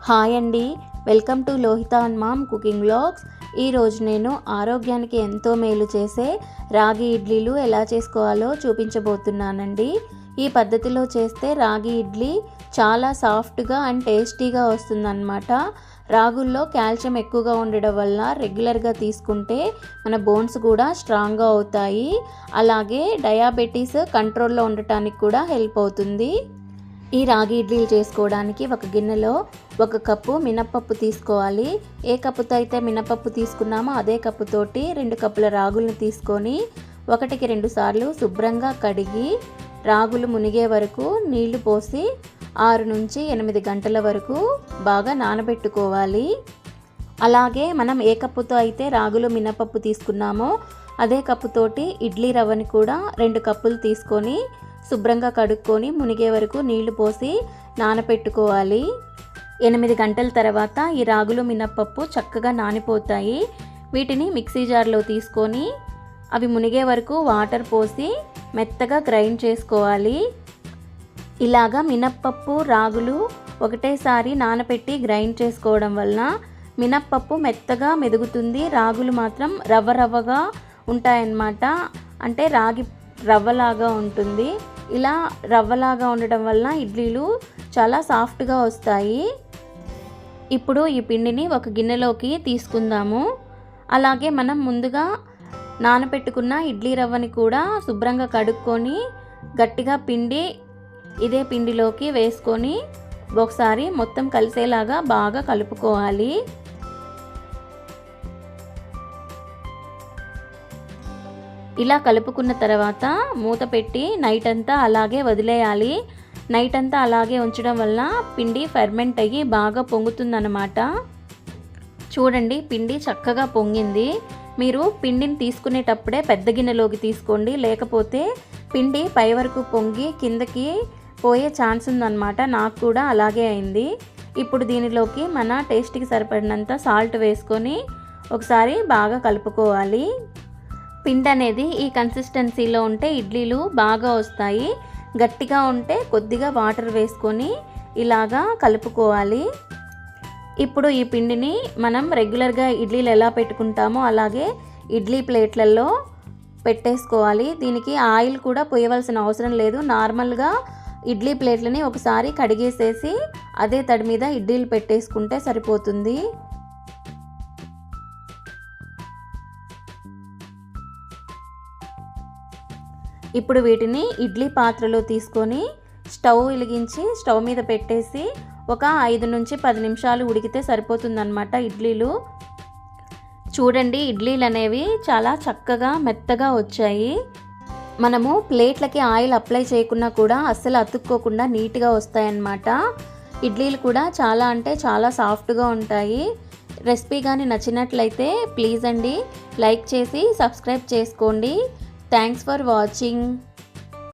Hi అండి, welcome to Lohitha and mom cooking vlogs. ఈరోజు నేను ఆరోగ్యానికి ఎంతో మేలు చేసే రాగి ఇడ్లీలు ఎలా చేసుకోవాలో చూపించబోతున్నానండి. ఈ పద్ధతిలో చేస్తే రాగి ఇడ్లీ చాలా సాఫ్ట్గా అండ్ టేస్టీగా వస్తుందన్నమాట. రాగుల్లో కాల్షియం ఎక్కువగా ఉండడం వల్ల రెగ్యులర్గా తీసుకుంటే మన బోన్స్ కూడా స్ట్రాంగ్గా అవుతాయి. అలాగే డయాబెటీస్ కంట్రోల్లో ఉండటానికి కూడా హెల్ప్ అవుతుంది. ఈ రాగి ఇడ్లీలు చేసుకోవడానికి ఒక గిన్నెలో 1 కప్పు మినప్పప్పు తీసుకోవాలి. ఏ కప్పుతో అయితే మినప్పప్పు తీసుకున్నామో అదే కప్పుతోటి 2 కప్పుల రాగులను తీసుకొని 1కి 2 సార్లు శుభ్రంగా కడిగి రాగులు మునిగే వరకు నీళ్లు పోసి 6 నుంచి 8 గంటల వరకు బాగా నానబెట్టుకోవాలి. అలాగే మనం ఏ కప్పుతో అయితే రాగులు మినప్పప్పు తీసుకున్నామో అదే కప్పుతోటి ఇడ్లీ రవ్వని కూడా 2 కప్పులు తీసుకొని శుభ్రంగా కడుక్కొని మునిగే వరకు నీళ్లు పోసి నానపెట్టుకోవాలి. 8 గంటల తర్వాత ఈ రాగులు మినప్పప్పు చక్కగా నానిపోతాయి. వీటిని మిక్సీ జార్లో తీసుకొని అవి మునిగే వరకు వాటర్ పోసి మెత్తగా గ్రైండ్ చేసుకోవాలి. ఇలాగా మినప్పప్పు రాగులు ఒకటేసారి నానపెట్టి గ్రైండ్ చేసుకోవడం వలన మినప్పప్పు మెత్తగా మెదుగుతుంది, రాగులు మాత్రం రవ్వగా ఉంటాయన్నమాట. అంటే రాగి రవ్వలాగా ఉంటుంది. ఇలా రవ్వలాగా ఉండటం వల్ల ఇడ్లీలు చాలా సాఫ్ట్గా వస్తాయి. ఇప్పుడు ఈ పిండిని ఒక గిన్నెలోకి తీసుకుందాము. అలాగే మనం ముందుగా నానబెట్టుకున్న ఇడ్లీ రవ్వని కూడా శుభ్రంగా కడుక్కొని గట్టిగా పిండి ఇదే పిండిలోకి వేసుకొని ఒకసారి మొత్తం కలిసేలాగా బాగా కలుపుకోవాలి. ఇలా కలుపుకున్న తర్వాత మూత పెట్టి నైట్ అంతా అలాగే వదిలేయాలి. నైట్ అంతా అలాగే ఉంచడం వల్ల పిండి ఫెర్మెంట్ అయ్యి బాగా పొంగుతుందన్నమాట. చూడండి, పిండి చక్కగా పొంగింది. మీరు పిండిని తీసుకునేటప్పుడే పెద్ద గిన్నెలోకి తీసుకోండి, లేకపోతే పిండి పై వరకు పొంగి కిందకి పోయే ఛాన్స్ ఉందన్నమాట. నాకు కూడా అలాగే అయింది. ఇప్పుడు దీనిలోకి మన టేస్ట్కి సరిపడినంత సాల్ట్ వేసుకొని ఒకసారి బాగా కలుపుకోవాలి. పిండి అనేది ఈ కన్సిస్టెన్సీలో ఉంటే ఇడ్లీలు బాగా వస్తాయి. గట్టిగా ఉంటే కొద్దిగా వాటర్ వేసుకొని ఇలాగా కలుపుకోవాలి. ఇప్పుడు ఈ పిండిని మనం రెగ్యులర్గా ఇడ్లీలు ఎలా పెట్టుకుంటామో అలాగే ఇడ్లీ ప్లేట్లలో పెట్టేసుకోవాలి. దీనికి ఆయిల్ కూడా పోయవలసిన అవసరం లేదు. నార్మల్గా ఇడ్లీ ప్లేట్లని ఒకసారి కడిగేసేసి అదే తడి మీద ఇడ్లీలు పెట్టేసుకుంటే సరిపోతుంది. ఇప్పుడు వీటిని ఇడ్లీ పాత్రలో తీసుకొని స్టవ్ వెలిగించి స్టవ్ మీద పెట్టేసి ఒక 5 నుంచి 10 నిమిషాలు ఉడికితే సరిపోతుందన్నమాట ఇడ్లీలు. చూడండి, ఇడ్లీలు అనేవి చాలా చక్కగా మెత్తగా వచ్చాయి. మనము ప్లేట్లకి ఆయిల్ అప్లై చేయకున్నా కూడా అస్సలు అతుక్కోకుండా నీట్గా వస్తాయన్నమాట. ఇడ్లీలు కూడా చాలా అంటే చాలా సాఫ్ట్గా ఉంటాయి. రెసిపీ కానీ నచ్చినట్లయితే ప్లీజ్ అండి లైక్ చేసి సబ్స్క్రైబ్ చేసుకోండి. Thanks for watching.